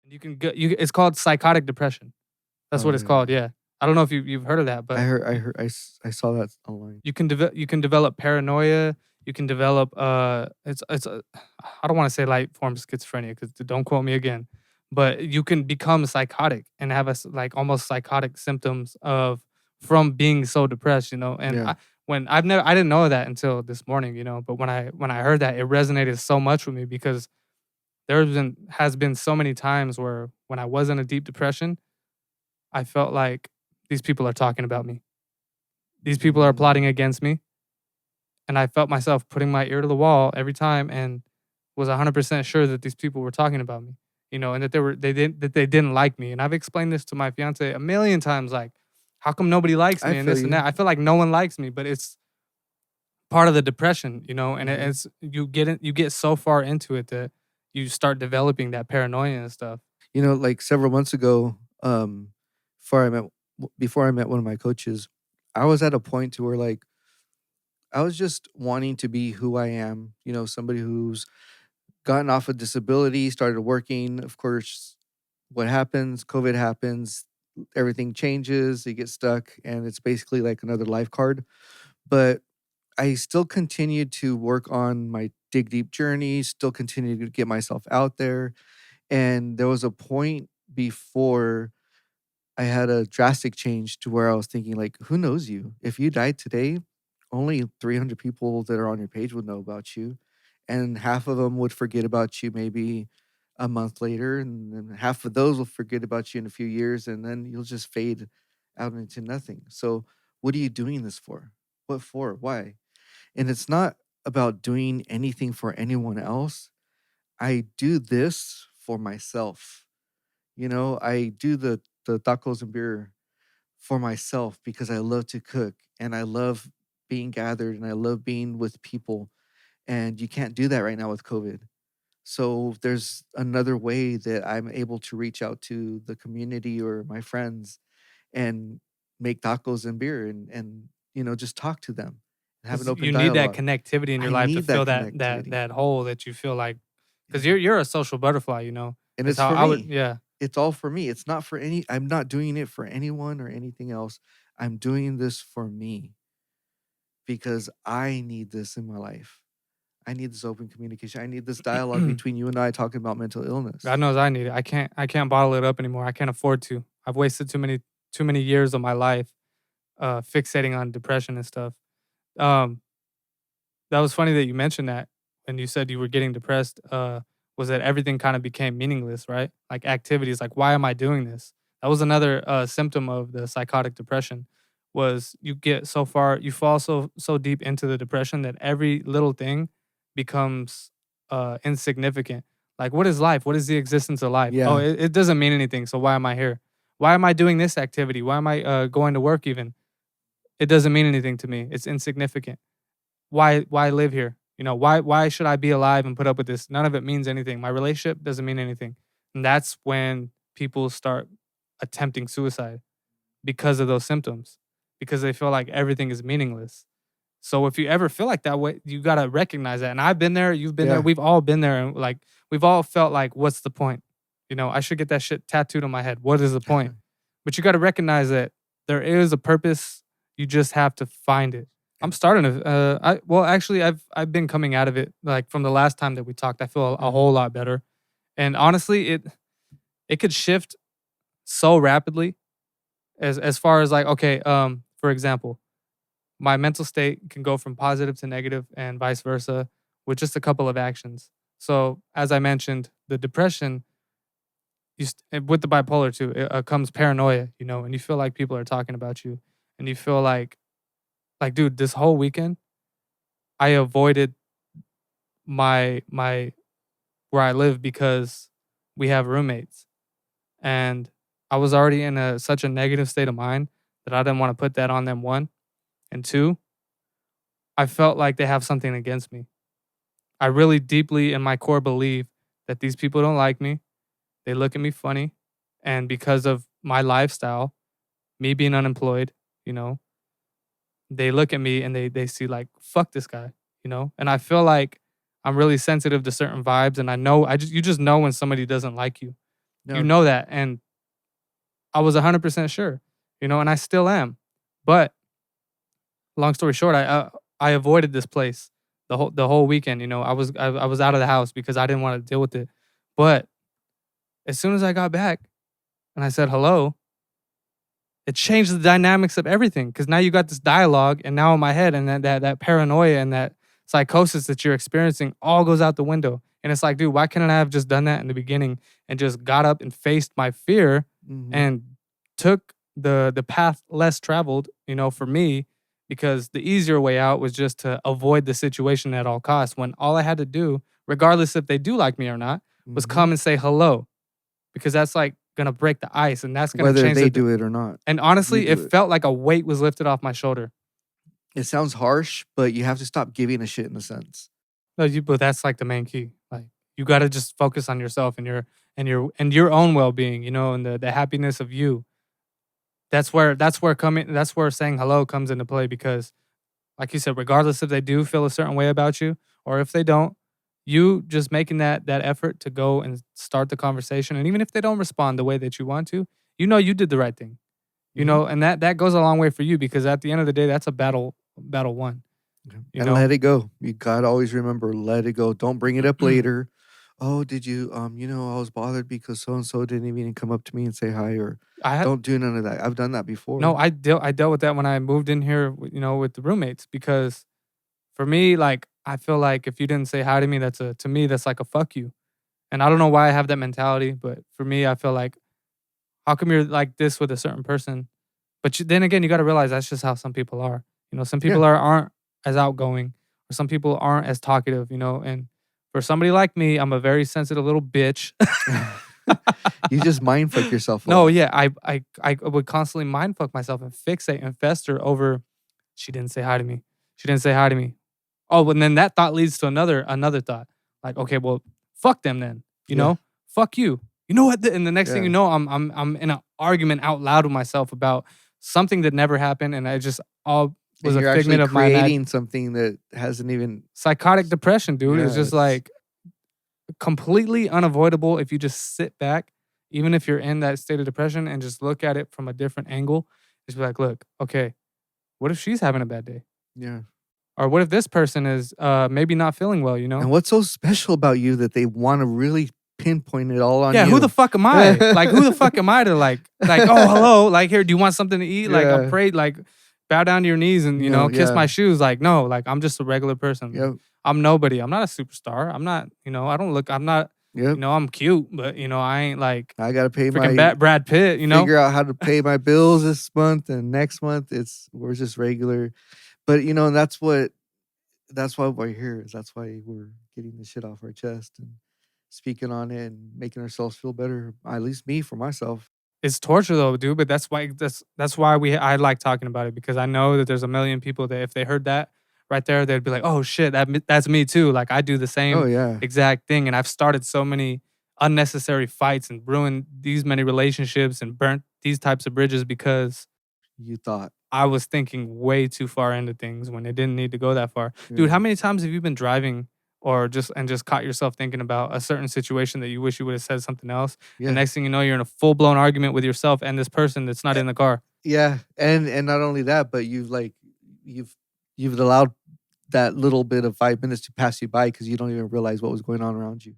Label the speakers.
Speaker 1: And you can go, it's called psychotic depression. That's what
Speaker 2: Oh
Speaker 1: it's
Speaker 2: yeah.
Speaker 1: called. Yeah. I don't know if you've heard of that,
Speaker 2: I
Speaker 1: but
Speaker 2: heard. I heard. I saw that online.
Speaker 1: you can develop paranoia. You can develop I don't want to say light form schizophrenia because don't quote me again, but you can become psychotic and have like almost psychotic symptoms of from being so depressed, you know. And
Speaker 2: Yeah.
Speaker 1: I didn't know that until this morning, you know. But when I heard that, it resonated so much with me because has been so many times where when I was in a deep depression, I felt like these people are talking about me. These people are plotting
Speaker 2: Mm.
Speaker 1: against me, and I felt myself putting my ear to the wall every time and was 100% sure that these people were talking about me, you know, and that they didn't like me. And I've explained this to my fiance a million times, like, how come nobody likes
Speaker 2: I
Speaker 1: me and
Speaker 2: feel
Speaker 1: this and
Speaker 2: you.
Speaker 1: that? I feel like no one likes me, but it's part of the depression, you know, and
Speaker 2: Hmm.
Speaker 1: it's you get so far into it that you start developing that paranoia and stuff.
Speaker 2: Like several months ago, before I met before I met one of my coaches, I was at a point to where like I was just wanting to be who I am. Somebody who's gotten off of disability, started working. Of course, what happens? COVID happens. Everything changes. You get stuck, and it's basically like another life card. But I still continued to work on my dig deep journey. Still continued to get myself out there. And there was a point before I had a drastic change to where I was thinking, like, who knows you? If you died today, only 300 people that are on your page would know about you. And half of them would forget about you maybe a month later. And then half of those will forget about you in a few years. And then you'll just fade out into nothing. So, what are you doing this for? What for? Why? And it's not about doing anything for anyone else. I do this for myself. I do the tacos and beer for myself because I love to cook and I love being gathered and I love being with people. And you can't do that right now with COVID. So there's another way that I'm able to reach out to the community or my friends and make tacos and beer and just talk to them and have an
Speaker 1: Because
Speaker 2: open
Speaker 1: you need that
Speaker 2: dialogue.
Speaker 1: connectivity in your
Speaker 2: I
Speaker 1: life to
Speaker 2: need that
Speaker 1: fill
Speaker 2: connectivity.
Speaker 1: that hole that you feel like, because
Speaker 2: Yeah.
Speaker 1: you're a social butterfly, you know.
Speaker 2: And
Speaker 1: Is
Speaker 2: it's
Speaker 1: how
Speaker 2: for
Speaker 1: I would,
Speaker 2: me.
Speaker 1: yeah.
Speaker 2: It's all for me. It's not for I'm not doing it for anyone or anything else. I'm doing this for me because I need this in my life. I need this open communication. I need this dialogue between you and I talking about mental
Speaker 1: God
Speaker 2: illness.
Speaker 1: knows I need it. I can't bottle it up anymore. I can't afford to. I've wasted too many years of my life fixating on depression and stuff. Um, that was funny that you mentioned that when you said you were getting depressed. Was that everything kind of became meaningless, right? Like activities, like why am I doing this? That was another symptom of the psychotic depression. Was you get so far, you fall so deep into the depression that every little thing becomes insignificant. Like, what is life? What is the existence of life? Oh,
Speaker 2: Yeah.
Speaker 1: it doesn't mean anything. So why am I here? Why am I doing this activity? Why am I going to work even? It doesn't mean anything to me. It's insignificant. Why live here? You know, why should I be alive and put up with this? None of it means anything. My relationship doesn't mean anything. And that's when people start attempting suicide because of those symptoms, because they feel like everything is meaningless. So if you ever feel like that way, you got to recognize that. And I've been there, you've been there,
Speaker 2: Yeah.
Speaker 1: we've all been there, and like we've all felt like, what's the point? You know, I should get that shit tattooed on my head. What is the point? But you got to recognize that there is a purpose. You just have to find it. I'm starting to. Actually, I've been coming out of it. Like from the last time that we talked, I feel a
Speaker 2: Mhm.
Speaker 1: whole lot better. And honestly, it could shift so rapidly as far as like, okay, for example, my mental state can go from positive to negative and vice versa with just a couple of actions. So as I mentioned, the depression, with the bipolar too, it comes paranoia, you know, and you feel like people are talking about you, and you feel like, dude, this whole weekend I avoided my where I live because we have roommates, and I was already in such a negative state of mind that I didn't want to put that on them. One and two, I felt like they have something against me. I really deeply in my core believe that these people don't like me. They look at me funny, and because of my lifestyle, me being unemployed, you know, they look at me and they see like, fuck this guy, you know? And I feel like I'm really sensitive to certain vibes, and I know you just know when somebody doesn't like you. You
Speaker 2: No.
Speaker 1: know that. And I was 100% sure, and I still am. But long story short, I avoided this place the whole weekend. I was out of the house because I didn't want to deal with it. But as soon as I got back and I said hello, it changed the dynamics of everything because now you got this dialogue, and now in my head, and that paranoia and that psychosis that you're experiencing all goes out the window. And it's like, dude, why couldn't I have just done that in the beginning and just got up and faced my fear
Speaker 2: Mhm.
Speaker 1: and took the path less traveled, for me, because the easier way out was just to avoid the situation at all costs. When all I had to do, regardless if they do like me or not, was
Speaker 2: Mhm.
Speaker 1: come and say hello, because that's like gonna break the ice and that's gonna
Speaker 2: Whether
Speaker 1: change
Speaker 2: they
Speaker 1: the.
Speaker 2: do it or not,
Speaker 1: And
Speaker 2: you
Speaker 1: honestly, it
Speaker 2: do it.
Speaker 1: felt like a weight was lifted off my shoulder.
Speaker 2: It sounds harsh, but you have to stop giving a shit in a sense.
Speaker 1: No, but that's like the main key. Like, you got to just focus on yourself and your own well being, and the happiness of you. That's where saying hello comes into play, because, like you said, regardless if they do feel a certain way about you or if they don't, you just making that effort to go and start the conversation, and even if they don't respond the way that you want to, you did the right thing.
Speaker 2: Mhm.
Speaker 1: And that goes a long way for you, because at the end of the day, that's a battle won.
Speaker 2: Okay.
Speaker 1: You
Speaker 2: And
Speaker 1: know,
Speaker 2: let it go. You gotta always remember, let it go. Don't bring it up later. Oh, did you I was bothered because so and so didn't even come up to me and say hi, or
Speaker 1: I had
Speaker 2: don't do none of that. I've done that
Speaker 1: no,
Speaker 2: before.
Speaker 1: I dealt with that when I moved in here, with the roommates, because for me, like, I feel like if you didn't say hi to me, to me that's like a fuck you. And I don't know why I have that mentality, but for me, I feel like, how come you're like this with a certain person? But then again, you got to realize that's just how some people are. Some
Speaker 2: Yeah.
Speaker 1: people aren't as outgoing, or some people aren't as talkative. And for somebody like me, I'm a very sensitive little bitch.
Speaker 2: You just mind fuck yourself a
Speaker 1: No,
Speaker 2: lot.
Speaker 1: yeah, I would constantly mindfuck myself and fixate and fester over, she didn't say hi to me. She didn't say hi to me. Oh, and then that thought leads to another thought. Like, okay, well, fuck them then.
Speaker 2: Yeah.
Speaker 1: Fuck you. You know what? And the next thing you
Speaker 2: Yeah.
Speaker 1: know, I'm in an argument out loud with myself about something that never happened, and I just all
Speaker 2: And
Speaker 1: was a
Speaker 2: you're actually
Speaker 1: figment of my
Speaker 2: creating something that hasn't even
Speaker 1: psychotic depression, dude. It's
Speaker 2: yeah,
Speaker 1: just
Speaker 2: it's
Speaker 1: like completely unavoidable if you just sit back, even if you're in that state of depression, and just look at it from a different angle. Just be like, look, okay, what if she's having a bad day?
Speaker 2: yeah.
Speaker 1: Or what if this person is maybe not feeling well, you know?
Speaker 2: And what's so special about you that they wanna really pinpoint it all on
Speaker 1: Yeah, who the
Speaker 2: you?
Speaker 1: fuck am I? Like, who the fuck am I to like, oh, hello, like, here, do you want something to eat? Like, I'm
Speaker 2: Yeah.
Speaker 1: prayed, like, bow down to your knees and,
Speaker 2: No,
Speaker 1: kiss my
Speaker 2: yeah.
Speaker 1: shoes. Like, no, like, I'm just a regular person. Like,
Speaker 2: Yep.
Speaker 1: I'm nobody. I'm not a superstar. I'm not, I don't look, I'm not,
Speaker 2: Yep.
Speaker 1: I'm cute, but, I ain't like
Speaker 2: I gotta pay
Speaker 1: freaking
Speaker 2: my
Speaker 1: Brad Pitt,
Speaker 2: figure out how to pay my bills this month and next month. We're just regular. But and that's why we're here. Is that's why we're getting the shit off our chest and speaking on it and making ourselves feel better. At least me for myself.
Speaker 1: It's torture though, dude. But that's why I like talking about it, because I know that there's a million people that if they heard that right there, they'd be like, "Oh shit, that's me too." Like, I do the
Speaker 2: Oh
Speaker 1: same
Speaker 2: yeah.
Speaker 1: exact thing, and I've started so many unnecessary fights and ruined these many relationships and burnt these types of bridges because
Speaker 2: You thought.
Speaker 1: I was thinking way too far into things when it didn't need to go that far. Dude,
Speaker 2: Yeah.
Speaker 1: how many times have you been driving or just caught yourself thinking about a certain situation that you wish you would have said something else? And
Speaker 2: Yeah.
Speaker 1: next thing you know, you're in a full blown argument with yourself and this person that's not
Speaker 2: Eh,
Speaker 1: in the car.
Speaker 2: Yeah. And not only that, but you've you've allowed that little bit of 5 minutes to pass you by because you don't even realize what was going on around you.